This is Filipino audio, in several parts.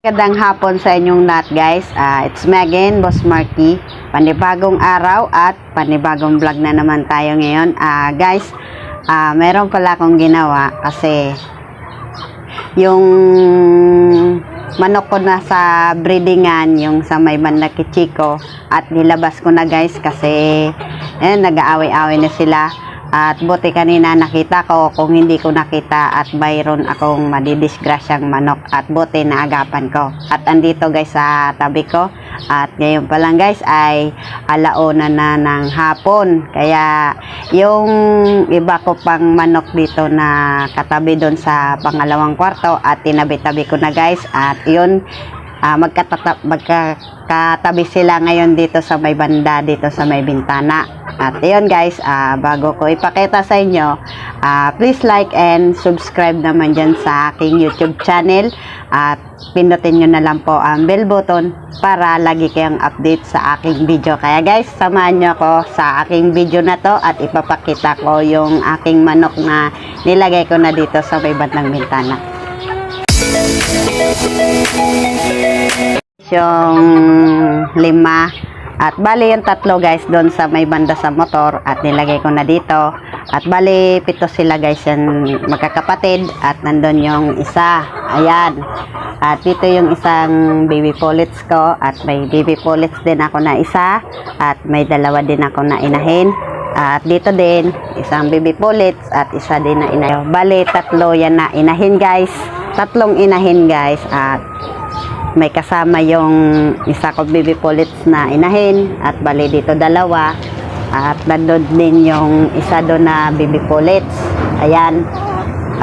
Magandang hapon sa inyong lahat guys. It's me again, Boss Marky. Panibagong araw at panibagong vlog na naman tayo ngayon. Guys, meron pala akong ginawa kasi yung manok ko na sa breedingan, yung sa may banda Kichiko, at nilabas ko na guys kasi nag-aaway-aaway na sila. At buti kanina nakita ko, kung hindi ko nakita at mayroon akong madidisgrasyang manok, at buti naagapan ko. At andito guys sa tabi ko, at ngayon pa lang guys ay alauna na ng hapon. Kaya yung iba ko pang manok dito na katabi doon sa pangalawang kwarto at tinabi-tabi ko na guys. At yun, magkatabi sila ngayon dito sa may banda, dito sa may bintana. At yun guys, bago ko ipakita sa inyo, please like and subscribe naman dyan sa aking YouTube channel. At pindutin nyo na lang po ang bell button para lagi kayong update sa aking video. Kaya guys, samahan nyo ako sa aking video na to at ipapakita ko yung aking manok na nilagay ko na dito sa may bandang bintana. Yung 5 at bali yung 3 guys doon sa may banda sa motor at nilagay ko na dito. At bali 7 sila guys, yan magkakapatid, at nandun yung isa, ayan. At dito yung isang baby pullets ko, at may baby pullets din ako na isa, at may 2 din ako na inahin. At dito din isang baby pullets at isa din na inahin. Bali 3 yan na inahin guys, 3 inahin guys. At may kasama yung isa ko baby pullets na inahin, at bali dito 2, at nandun din yung isa doon na baby pullets, ayan.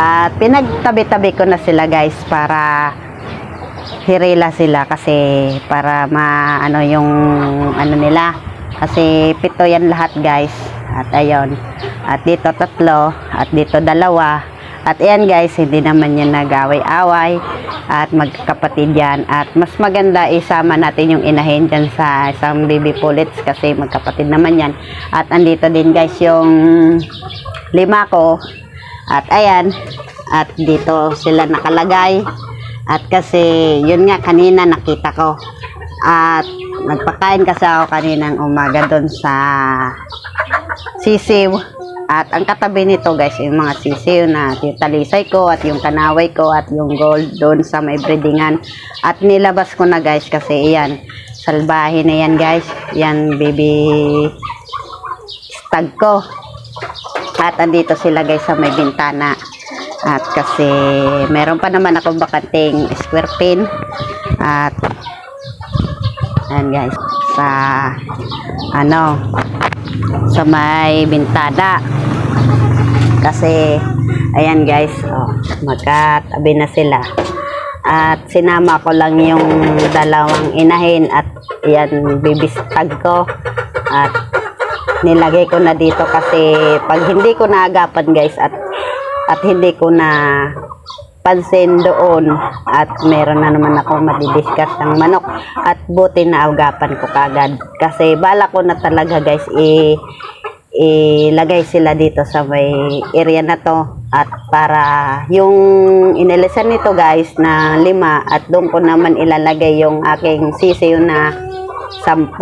At pinagtabi-tabi ko na sila guys para hirila sila, kasi para maano yung ano nila, kasi 7 yan lahat guys. At ayun, at dito 3 at dito 2. At ayan guys, hindi naman yan nag-away-away at magkapatid yan. At mas maganda isama natin yung inahin dyan sa isang baby pullets kasi magkapatid naman yan. At andito din guys yung 5 ko. At ayan, at dito sila nakalagay. At kasi yun nga kanina nakita ko. At nagpakain kasi ako kaninang umaga doon sa sisiw. At ang katabi nito guys, yung mga sisiw na titalisay ko, at yung kanaway ko, at yung gold doon sa may breedingan. At nilabas ko na guys kasi yan, salbahe na yan guys. Yan baby stag ko. At andito sila guys sa may bintana. At kasi meron pa naman akong bakanting square pin. At ayan guys, sa ano, sa may bintana. Kasi ayan guys, magkatabi na sila. At sinama ko lang yung 2 inahin at yan baby stag ko. At nilagay ko na dito kasi pag hindi ko naagapan guys, at hindi ko na pansin doon, at meron na naman ako madidiscuss ng manok, at buti na agapan ko kagad kasi bala ko na talaga guys ilagay sila dito sa may area na to, at para yung inilisan nito guys na 5, at doon ko naman ilalagay yung aking sisiyo na 10.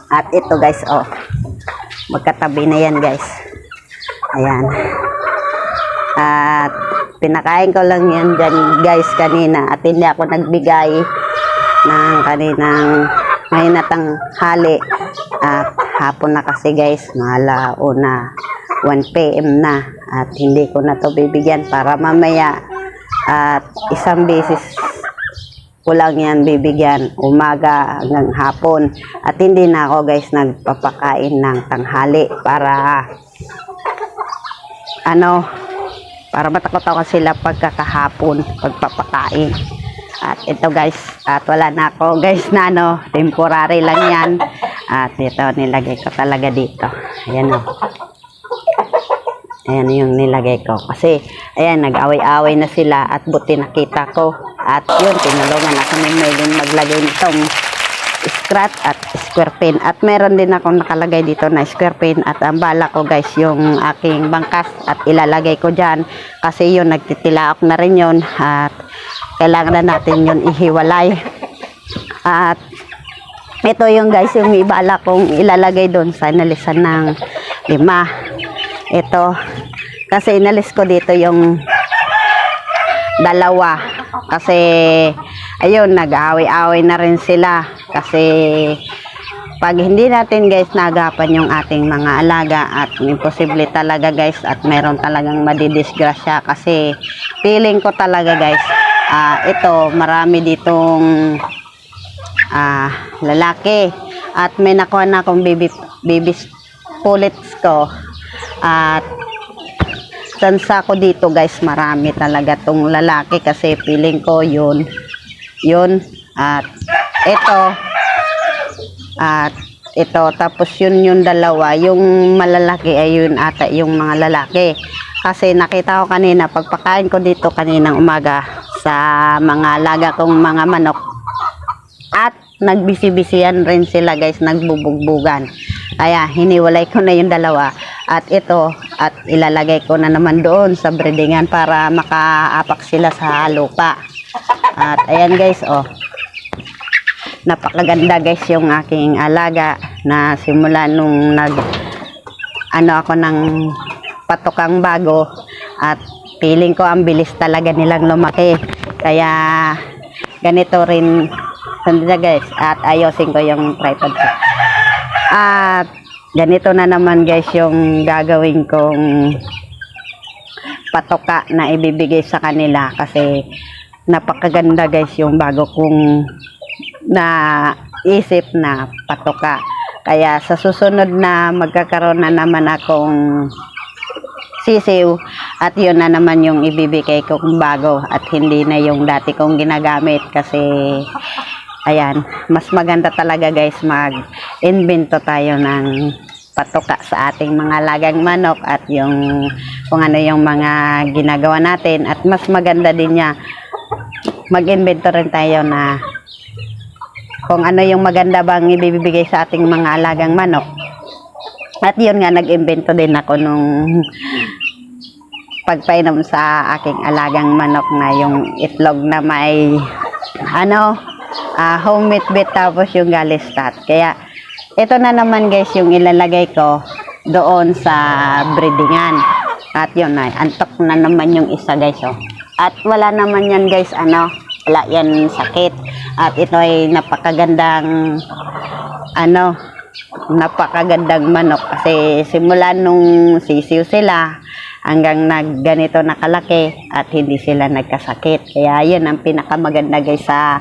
At ito guys, magkatabi na yan guys, ayan. At pinakain ko lang yan dyan guys kanina, at hindi ako nagbigay ng kaninang mahinatang hali. At hapon na kasi guys, malauna 1 PM na, at hindi ko na to bibigyan para mamaya, at isang beses ko lang yan bibigyan, umaga hanggang hapon. At hindi na ako guys nagpapakain ng tanghali para ano, para matakot ako sila pagkakahapon pagpapakain. At ito guys, at wala na ako guys na temporary lang yan. At ito nilagay ko talaga dito, ayan ayan yung nilagay ko kasi ayan nag-away-away na sila, at buti nakita ko. At yun, tinulungan ako ni Maylin maglagay nitong scratch at square pin. At meron din akong nakalagay dito na square pin. At ang bala ko guys, yung aking bangkas at ilalagay ko dyan kasi yun nagtitilaok na rin yun. At kailangan na natin yun ihiwalay. At ito yung guys, yung ibala kong ilalagay doon sa inalisan ng 5. Ito, kasi inalis ko dito yung 2. Kasi, ayun, nag-away-away na rin sila. Kasi, pag hindi natin guys nagapan yung ating mga alaga at imposible talaga guys at meron talagang madidisgrasya kasi feeling ko talaga guys ito marami ditong lalaki at may nakuha na akong baby pullets ko at sansa ko dito guys marami talaga tong lalaki kasi feeling ko yun at ito tapos yun yung 2 yung malalaki ay yun ata yung mga lalaki kasi nakita ko kanina pagpakain ko dito kaninang umaga sa mga alaga kong mga manok at nagbisi-bisian rin sila guys, nagbubugbugan kaya hiniwalay ko na yung 2 at ito at ilalagay ko na naman doon sa breedingan para makaapak sila sa lupa at ayan guys napakaganda guys yung aking alaga na simula nung ako ng patokang bago at feeling ko ang bilis talaga nilang lumaki kaya ganito rin guys at ayosin ko yung tripod ko at ganito na naman guys yung gagawin kong patoka na ibibigay sa kanila kasi napakaganda guys yung bago kong na isip na patoka kaya sa susunod na magkakaroon na naman akong sisiw at yun na naman yung ibibigay ko kung bago at hindi na yung dati kong ginagamit kasi ayan mas maganda talaga guys mag-invento tayo ng patoka sa ating mga lagang manok at yung kung ano yung mga ginagawa natin at mas maganda din niya mag-invento rin tayo na kung ano yung maganda bang ibibigay sa ating mga alagang manok. At yun nga, nag-invento din ako nung pagpainom sa aking alagang manok na yung itlog na may homemade bit tapos yung galistat. Kaya ito na naman guys yung ilalagay ko doon sa breedingan. At yun na, antok na naman yung isa guys At wala naman yan guys wala yan sakit at ito ay napakagandang napakagandang manok kasi simula nung sisiw sila hanggang ganito nakalaki at hindi sila nagkasakit kaya yun ang pinakamaganda guys sa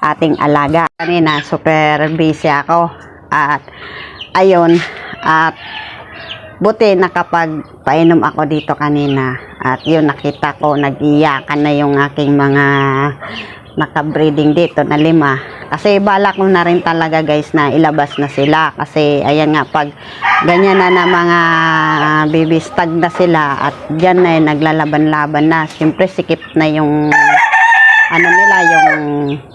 ating alaga. Kanina super busy ako at ayun at buti nakapagpainom ako dito kanina at yun nakita ko nag-iyakan na yung aking mga nakabreeding dito na 5 kasi balak ko na rin talaga guys na ilabas na sila kasi ayan nga pag ganyan na mga baby stag na sila at dyan na naglalaban-laban na siyempre sikip na yung nila yung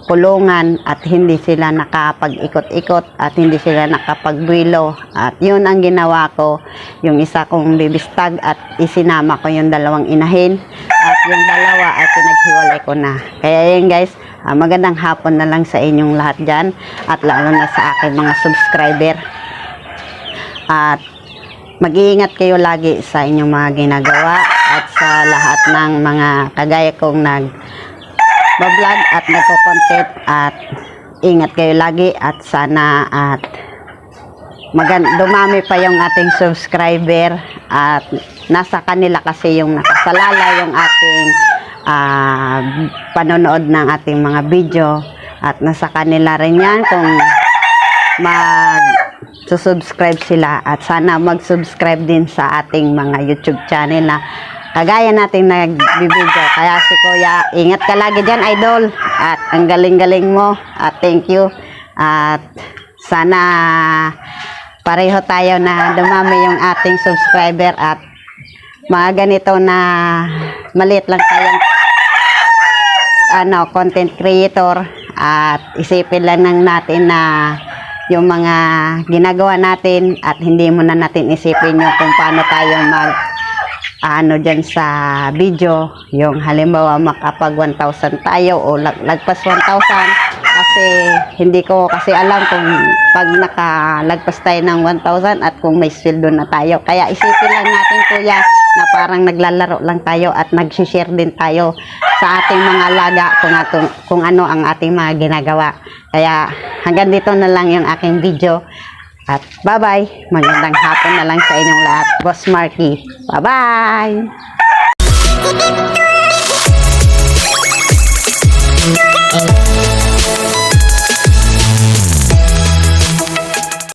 kulungan at hindi sila nakapag-ikot-ikot at hindi sila nakapagbuelo at yun ang ginawa ko yung isa kong baby stag at isinama ko yung 2 inahin at yung 2 ay pinaghiwalay ko na kaya yun guys magandang hapon na lang sa inyong lahat dyan at lalo na sa aking mga subscriber at mag-iingat kayo lagi sa inyong mga ginagawa at sa lahat ng mga kagaya kong nag-vlog at nagko-content at ingat kayo lagi at sana at dumami pa yung ating subscriber at nasa kanila kasi yung nakasalala yung ating panonood ng ating mga video at nasa kanila rin yan kung mag-subscribe sila at sana mag-subscribe din sa ating mga YouTube channel na kagaya natin nagbibideo. Kaya si Kuya, ingat ka lagi dyan, idol. At ang galing-galing mo. At thank you. At sana pareho tayo na dumami yung ating subscriber at mga ganito na maliit lang tayong content creator at isipin lang natin na yung mga ginagawa natin at hindi muna natin isipin yung kung paano tayo ano dyan sa video, yung halimbawa makapag 1,000 tayo o lagpas 1,000, kasi hindi ko kasi alam kung pag nakalagpas tayo ng 1,000 at kung may sweldo na tayo. Kaya isipin lang natin kuya na parang naglalaro lang tayo at nag-share din tayo sa ating mga alaga kung ano ang ating mga ginagawa. Kaya hanggang dito na lang yung aking video. At bye-bye. Magandang hapon na lang sa inyong lahat. Boss Marky. Bye-bye!